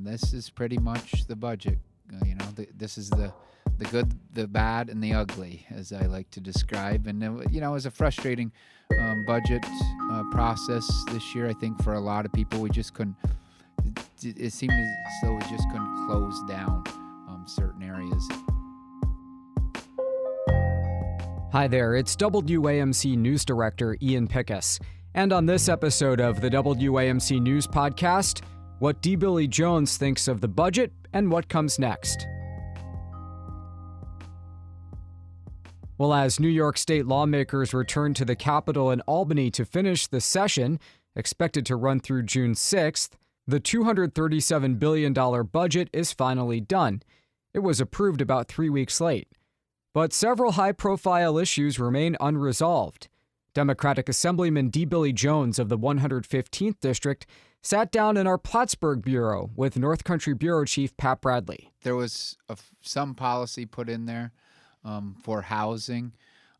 This is pretty much the budget. This is the good, the bad, and the ugly, as I like to describe. And it was a frustrating budget process this year. I think for a lot of people, we just couldn't. It seemed as though we just couldn't close down certain areas. Hi there, it's WAMC News Director Ian Pickus. And on this episode of the WAMC News Podcast, what D. Billy Jones thinks of the budget and what comes next. Well, as New York State lawmakers return to the Capitol in Albany to finish the session, expected to run through June 6th, the $237 billion budget is finally done. It was approved about 3 weeks late. But several high-profile issues remain unresolved. Democratic Assemblyman D. Billy Jones of the 115th District sat down in our Plattsburgh Bureau with North Country Bureau Chief Pat Bradley. There was some policy put in there for housing.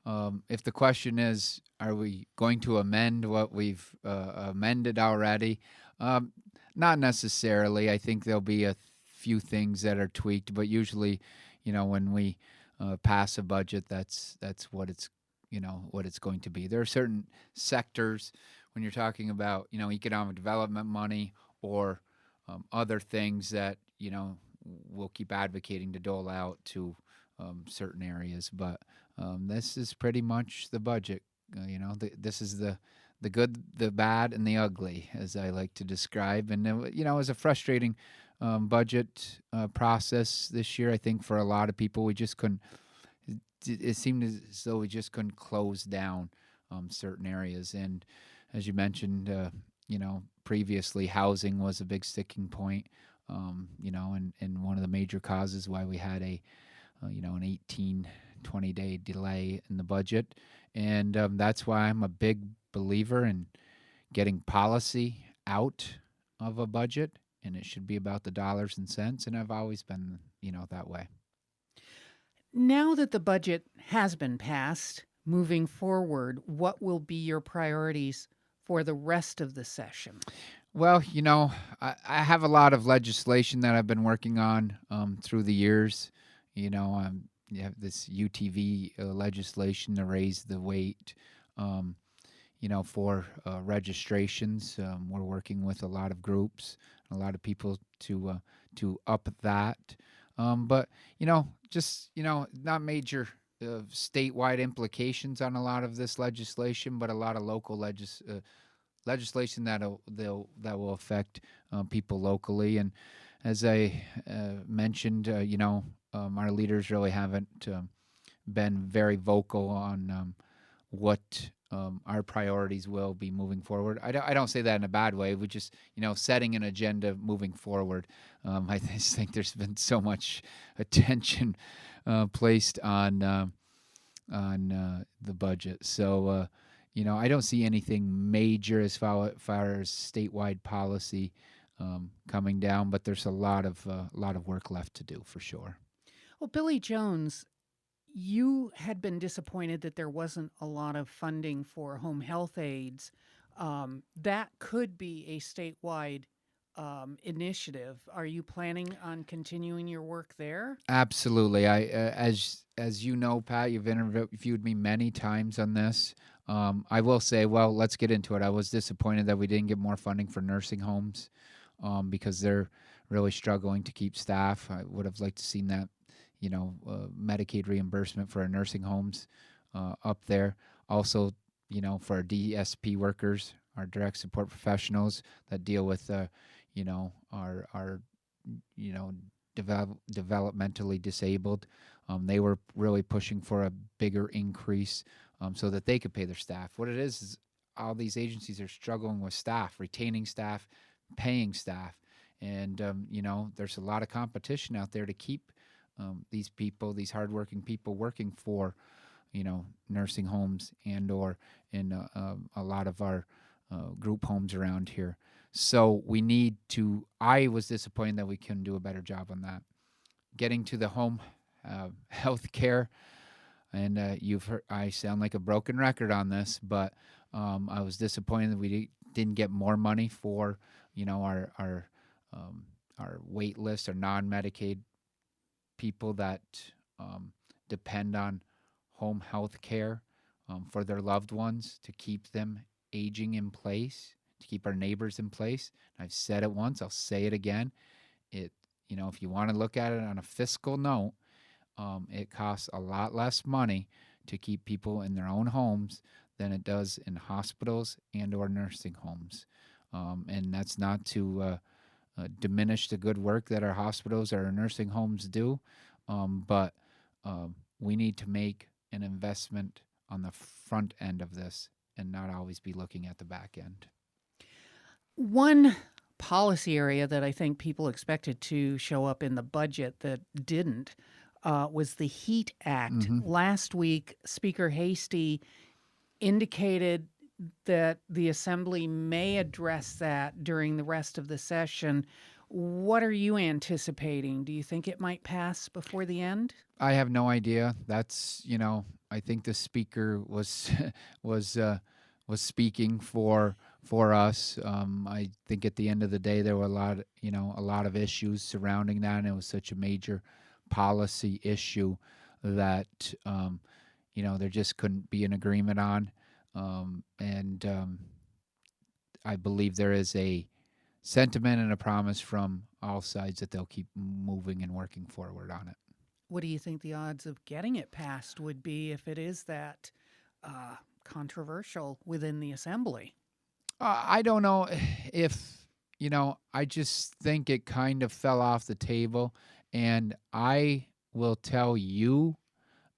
If the question is, are we going to amend what we've amended already? Not necessarily. I think there'll be a few things that are tweaked, but usually, when we pass a budget, that's what it's going to be. There are certain sectors when you're talking about economic development money or other things that we'll keep advocating to dole out to certain areas. But this is pretty much the budget. This is the good, the bad, and the ugly, as I like to describe. And it was a frustrating budget process this year. I think for a lot of people, we just couldn't. It seemed as though we just couldn't close down certain areas. And as you mentioned, previously, housing was a big sticking point. And one of the major causes why we had an 20-day delay in the budget. And that's why I'm a big believer in getting policy out of a budget, and it should be about the dollars and cents. And I've always been, that way. Now that the budget has been passed, moving forward, what will be your priorities for the rest of the session? Well, I have a lot of legislation that I've been working on through the years. You have this UTV legislation to raise the weight, for registrations. We're working with a lot of groups, a lot of people to up that. But not major statewide implications on a lot of this legislation, but a lot of local legislation that will affect people locally. And as I mentioned, our leaders really haven't been very vocal on what our priorities will be moving forward. I don't say that in a bad way. We just, setting an agenda moving forward. I just think there's been so much attention placed on the budget. So, I don't see anything major as far as statewide policy coming down, but there's a lot of work left to do for sure. Well, Billy Jones, you had been disappointed that there wasn't a lot of funding for home health aides. That could be a statewide initiative. Are you planning on continuing your work there? Absolutely. As you know, Pat, you've interviewed me many times on this. I will say, well, let's get into it. I was disappointed that we didn't get more funding for nursing homes because they're really struggling to keep staff. I would have liked to seen that, Medicaid reimbursement for our nursing homes up there. Also, for our DSP workers, our direct support professionals that deal with, our developmentally disabled. They were really pushing for a bigger increase so that they could pay their staff. What it is all these agencies are struggling with staff, retaining staff, paying staff. And, there's a lot of competition out there to keep these people, these hardworking people working for, nursing homes and or in a lot of our group homes around here. So I was disappointed that we couldn't do a better job on that. Getting to the home health care, and you've heard, I sound like a broken record on this, but I was disappointed that we didn't get more money for, our wait lists, our non-Medicaid people that depend on home health care for their loved ones to keep them aging in place, to keep our neighbors in place. I've said it once, I'll say it again. If you want to look at it on a fiscal note, it costs a lot less money to keep people in their own homes than it does in hospitals and or nursing homes. And that's not to diminish the good work that our hospitals or our nursing homes do, but we need to make an investment on the front end of this and not always be looking at the back end. One policy area that I think people expected to show up in the budget that didn't was the HEAT Act. Last week, Speaker Hasty indicated that the Assembly may address that during the rest of the session. What are you anticipating? Do you think it might pass before the end? I have no idea. That's, I think the speaker was was speaking for us. I think at the end of the day there were a lot of issues surrounding that, and it was such a major policy issue that there just couldn't be an agreement on. And I believe there is a sentiment and a promise from all sides that they'll keep moving and working forward on it. What do you think the odds of getting it passed would be if it is that controversial within the Assembly? I don't know if, I just think it kind of fell off the table. And I will tell you,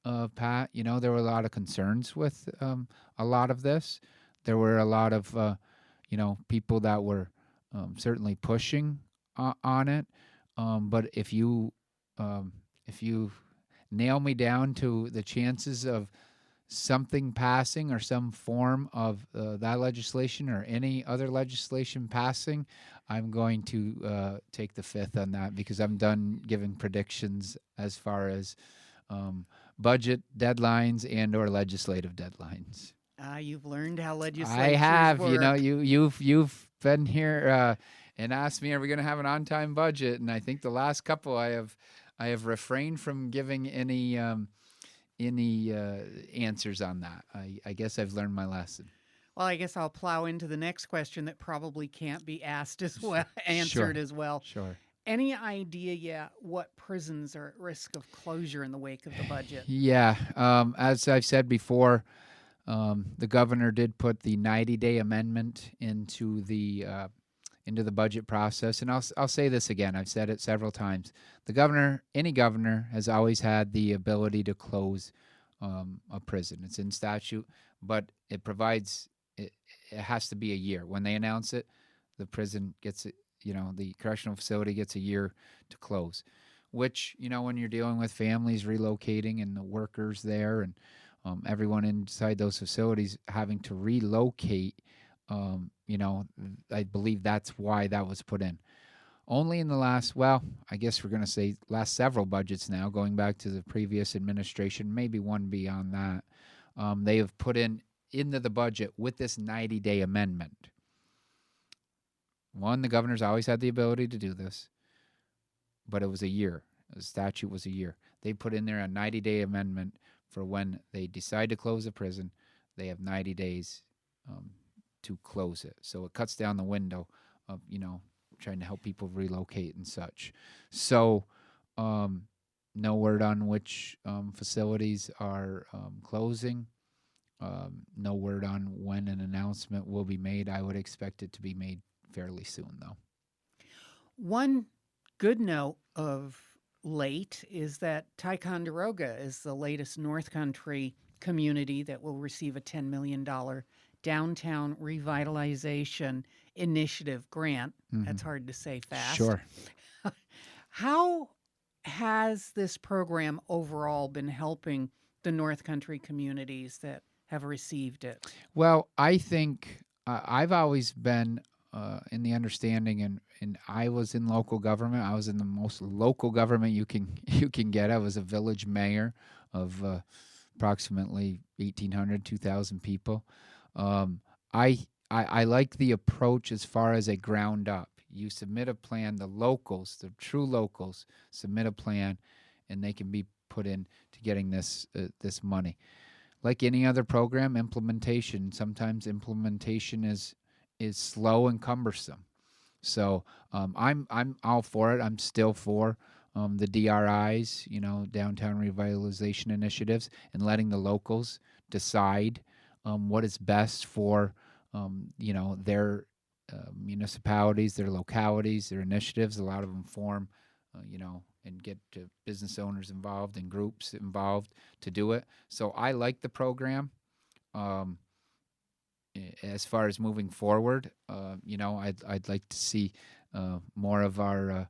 Pat, there were a lot of concerns with a lot of this. There were a lot of, people that were certainly pushing on it. But if you nail me down to the chances of something passing or some form of that legislation or any other legislation passing, I'm going to take the fifth on that, because I'm done giving predictions as far as budget deadlines and or legislative deadlines. You've learned how legislatures I have. work. You've been here and asked me, are we going to have an on-time budget? And I think the last couple I have refrained from giving any answers on that. I guess I've learned my lesson. Well, I guess I'll plow into the next question that probably can't be asked as well, answered as well. Sure. Any idea yet what prisons are at risk of closure in the wake of the budget? Yeah. As I've said before, the governor did put the 90-day amendment into the budget process. And I'll say this again. I've said it several times. Any governor has always had the ability to close a prison. It's in statute, but it provides, it has to be a year. When they announce it, the prison gets it, the correctional facility gets a year to close, which, when you're dealing with families relocating and the workers there and everyone inside those facilities having to relocate, I believe that's why that was put in. Only in the last, I guess we're going to say last several budgets now, going back to the previous administration, maybe one beyond that, they have put into the budget with this 90-day amendment. One, the governor's always had the ability to do this, but it was a year. The statute was a year. They put in there a 90-day amendment for when they decide to close a prison, they have 90 days to close it. So it cuts down the window of, trying to help people relocate and such. So no word on which facilities are closing. No word on when an announcement will be made. I would expect it to be made fairly soon, though. One good note of late is that Ticonderoga is the latest North Country community that will receive a $10 million downtown revitalization initiative grant. Mm-hmm. That's hard to say fast. Sure. How has this program overall been helping the North Country communities that have received it? Well, I think I've always been in the understanding, and I was in local government. I was in the most local government you can get. I was a village mayor of approximately 1,800, 2,000 people. I like the approach as far as a ground up. you submit a plan. The locals, the true locals, submit a plan, and they can be put in to getting this money. Like any other program, sometimes implementation is slow and cumbersome. So I'm all for it. I'm still for the DRIs, downtown revitalization initiatives, and letting the locals decide what is best for their municipalities, their localities, their initiatives. A lot of them form, and get business owners involved and groups involved to do it. So I like the program. Um, as far as moving forward, I'd like to see more of our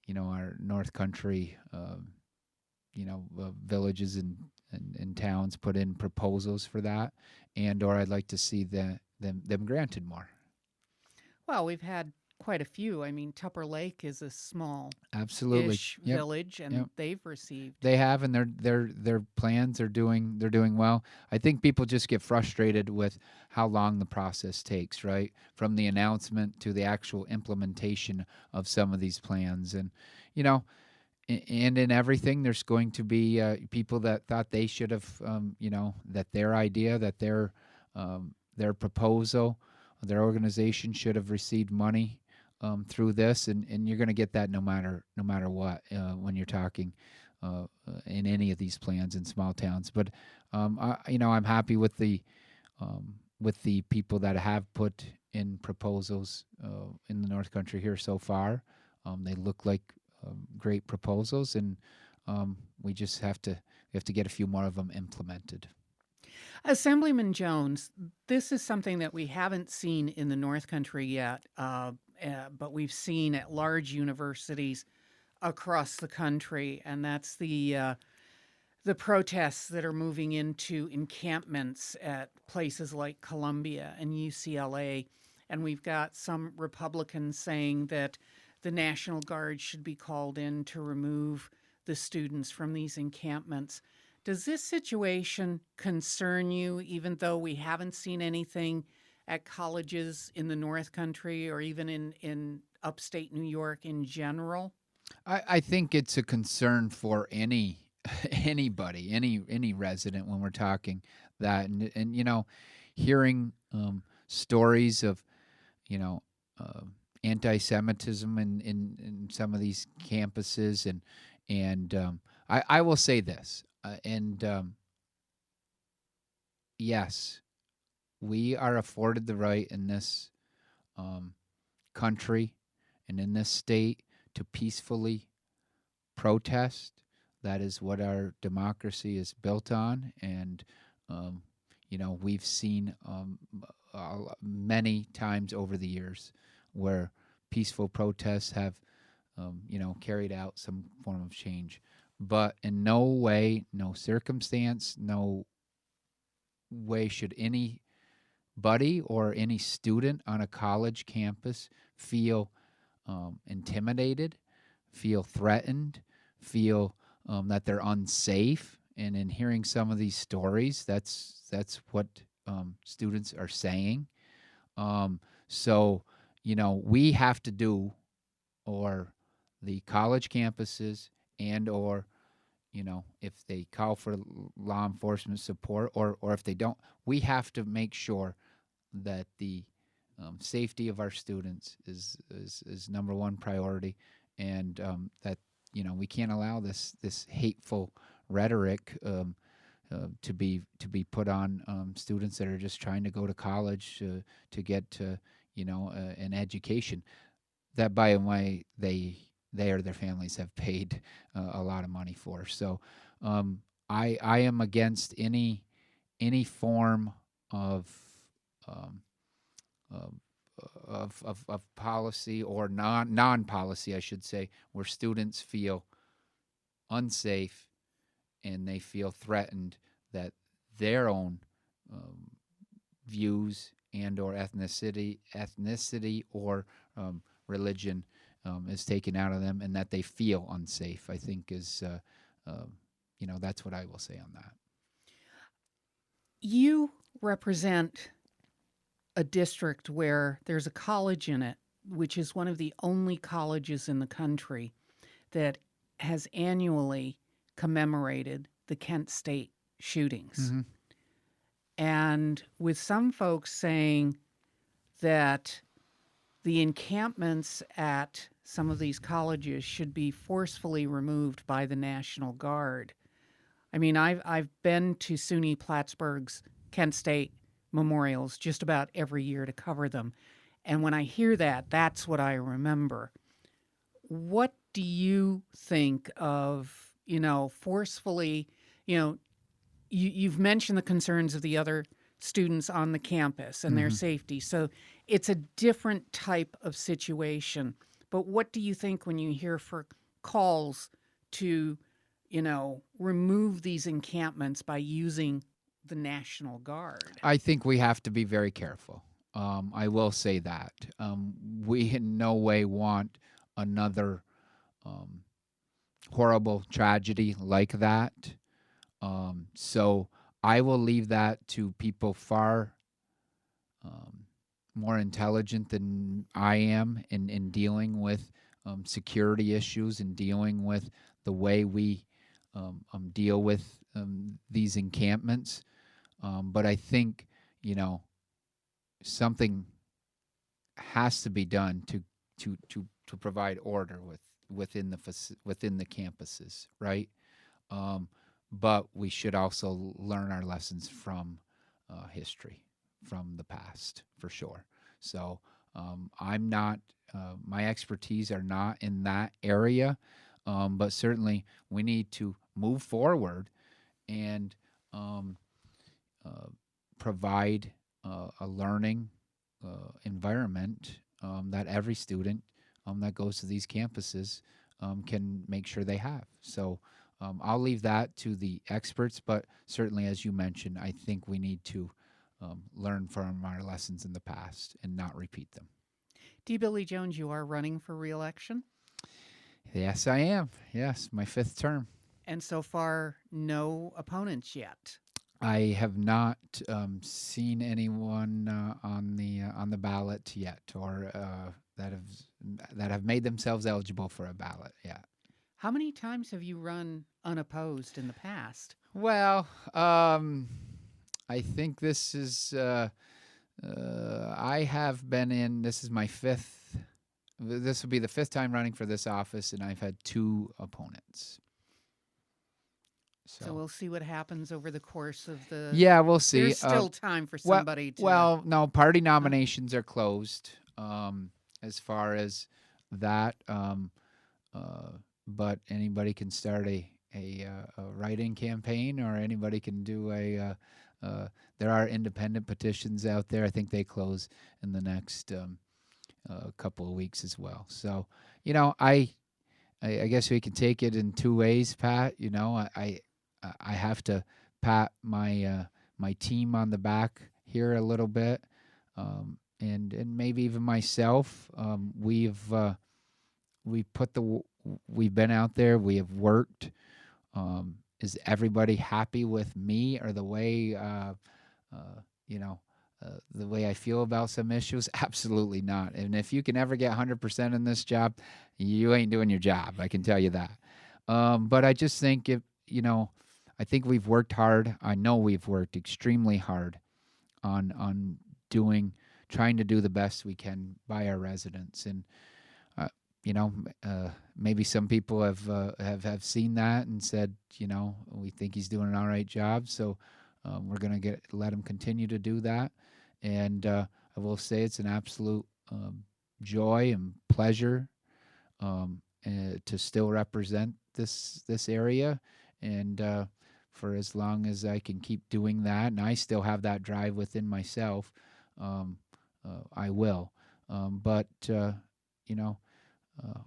North Country, villages and towns put in proposals for that, or I'd like to see them granted more. Well, we've had quite a few. I mean, Tupper Lake is a small Absolutely. ish Yep. village, and Yep. they've received. They have, and their plans are doing well. I think people just get frustrated with how long the process takes, right? From the announcement to the actual implementation of some of these plans, and and in everything, there's going to be people that thought they should have, that their idea, that their proposal, their organization should have received money through this, and you're going to get that no matter what when you're talking in any of these plans in small towns. But I'm happy with the people that have put in proposals in the North Country here so far. They look like great proposals, and we just have to get a few more of them implemented. Assemblyman Jones, this is something that we haven't seen in the North Country yet, but we've seen at large universities across the country, and that's the protests that are moving into encampments at places like Columbia and UCLA. And we've got some Republicans saying that the National Guard should be called in to remove the students from these encampments. Does this situation concern you, even though we haven't seen anything at colleges in the North Country or even in upstate New York in general? I think it's a concern for anybody, any resident when we're talking that, and hearing stories of anti-Semitism in some of these campuses, and I will say this, yes, we are afforded the right in this country and in this state to peacefully protest. That is what our democracy is built on, and we've seen many times over the years where peaceful protests have carried out some form of change. But in no way, no circumstance, no way should anybody or any student on a college campus feel intimidated, feel threatened, feel that they're unsafe. And in hearing some of these stories, that's what students are saying. So we have to do, or the college campuses, and or if they call for law enforcement support, or if they don't, we have to make sure that the safety of our students is number one priority, and that we can't allow this hateful rhetoric to be put on students that are just trying to go to college to get an education that, by the way, they or their families have paid a lot of money for. So I am against any form of policy, or non policy, I should say, where students feel unsafe and they feel threatened that their own views and or ethnicity or religion is taken out of them, and that they feel unsafe. I think is that's what I will say on that. You represent a district where there's a college in it which is one of the only colleges in the country that has annually commemorated the Kent State shootings. Mm-hmm. And with some folks saying that the encampments at some of these colleges should be forcefully removed by the National Guard. I mean, I've been to SUNY Plattsburgh's Kent State memorials just about every year to cover them. And when I hear that, that's what I remember. What do you think of, forcefully, you've mentioned the concerns of the other students on the campus and their safety. So it's a different type of situation. But what do you think when you hear for calls to, remove these encampments by using the National Guard? I think we have to be very careful. I will say that. We in no way want another horrible tragedy like that. So I will leave that to people far more intelligent than I am in dealing with security issues and dealing with the way we deal with these encampments. But I think, something has to be done to provide order within the campuses, right? But we should also learn our lessons from history, from the past, for sure. So I'm not, my expertise are not in that area, but certainly we need to move forward and provide a learning environment that every student that goes to these campuses can make sure they have. So I'll leave that to the experts, but certainly, as you mentioned, I think we need to learn from our lessons in the past and not repeat them. D. Billy Jones, you are running for re-election? Yes, I am. Yes, my 5th term. And so far, no opponents yet. I have not seen anyone on the ballot yet, or that have made themselves eligible for a ballot yet. How many times have you run unopposed in the past? Well, I think this is. I have been in. This is my 5th. This will be the 5th time running for this office, and I've had 2 opponents. So we'll see what happens over the course of the... Yeah, we'll see. There's still time for somebody to... Well, no, party nominations are closed as far as that. But anybody can start a write-in campaign, or anybody can do there are independent petitions out there. I think they close in the next couple of weeks as well. So, I guess we can take it in 2 ways, Pat. I have to pat my my team on the back here a little bit, and maybe even myself. We've been out there. We have worked. Is everybody happy with me or the way the way I feel about some issues? Absolutely not. And if you can ever get 100% in this job, you ain't doing your job. I can tell you that. But I just think I think we've worked hard. I know we've worked extremely hard on trying to do the best we can by our residents. And maybe some people have seen that and said, we think he's doing an all right job. So we're going to let him continue to do that. And I will say it's an absolute joy and pleasure to still represent this area. And for as long as I can keep doing that, and I still have that drive within myself, I will.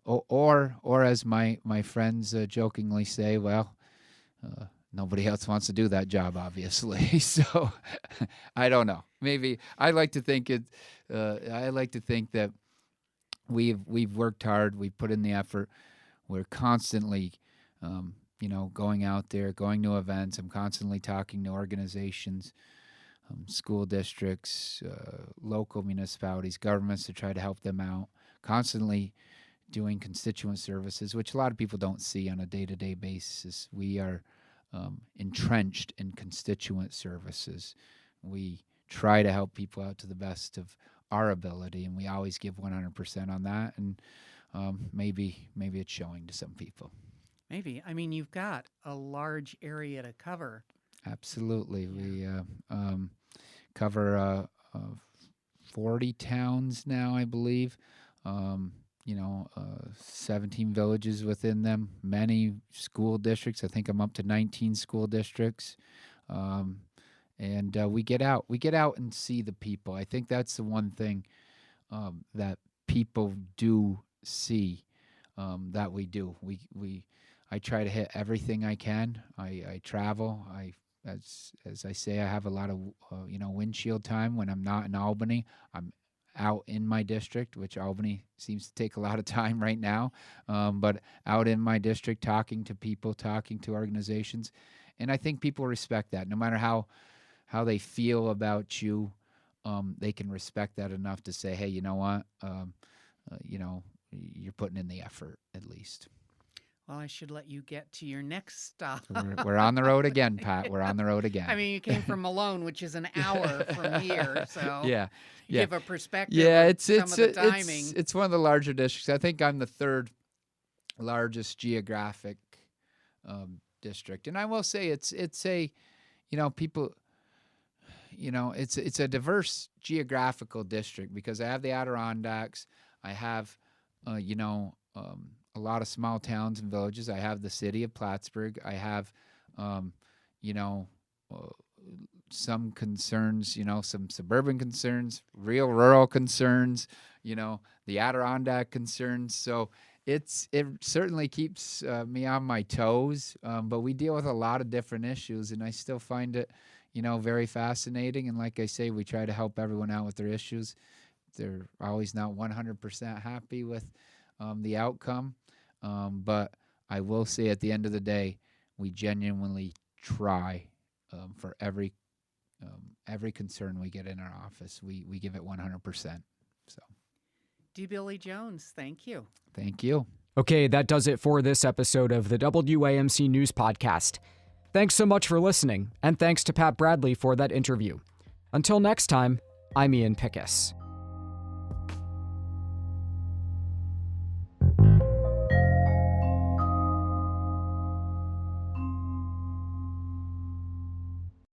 Or as my friends jokingly say, well, nobody else wants to do that job, obviously. So I don't know. Maybe I like to think that we've worked hard. We've put in the effort. We're constantly, going out there, going to events. I'm constantly talking to organizations, school districts, local municipalities, governments to try to help them out. constantly doing constituent services, which a lot of people don't see on a day-to-day basis. We are entrenched in constituent services. We try to help people out to the best of our ability, and we always give 100% on that. And maybe it's showing to some people. Maybe. I mean, you've got a large area to cover. Absolutely. Yeah. We cover 40 towns now, I believe. 17 villages within them, many school districts. I think I'm up to 19 school districts. And we get out and see the people. I think that's the one thing that people do see that we do. I try to hit everything I can. I travel. As I say, I have a lot of windshield time when I'm not in Albany. I'm out in my district, which Albany seems to take a lot of time right now, but out in my district, talking to people, talking to organizations, and I think people respect that. No matter how they feel about you, they can respect that enough to say, hey, you know what, you're putting in the effort at least. Well, I should let you get to your next stop. We're on the road again, Pat. We're on the road again. I mean, you came from Malone, which is an hour from here, so yeah. give a perspective. Yeah, of some of the timing. It's one of the larger districts. I think I'm the third largest geographic district, and I will say it's a, people. It's a diverse geographical district because I have the Adirondacks, I have, a lot of small towns and villages. I have the city of Plattsburgh. I have, some concerns, some suburban concerns, real rural concerns, the Adirondack concerns. So it certainly keeps me on my toes, but we deal with a lot of different issues, and I still find it, very fascinating. And like I say, we try to help everyone out with their issues. They're always not 100% happy with the outcome. But I will say at the end of the day, we genuinely try for every concern we get in our office. We give it 100%. So, D. Billy Jones, thank you. Thank you. Okay, that does it for this episode of the WAMC News Podcast. Thanks so much for listening, and thanks to Pat Bradley for that interview. Until next time, I'm Ian Pickus.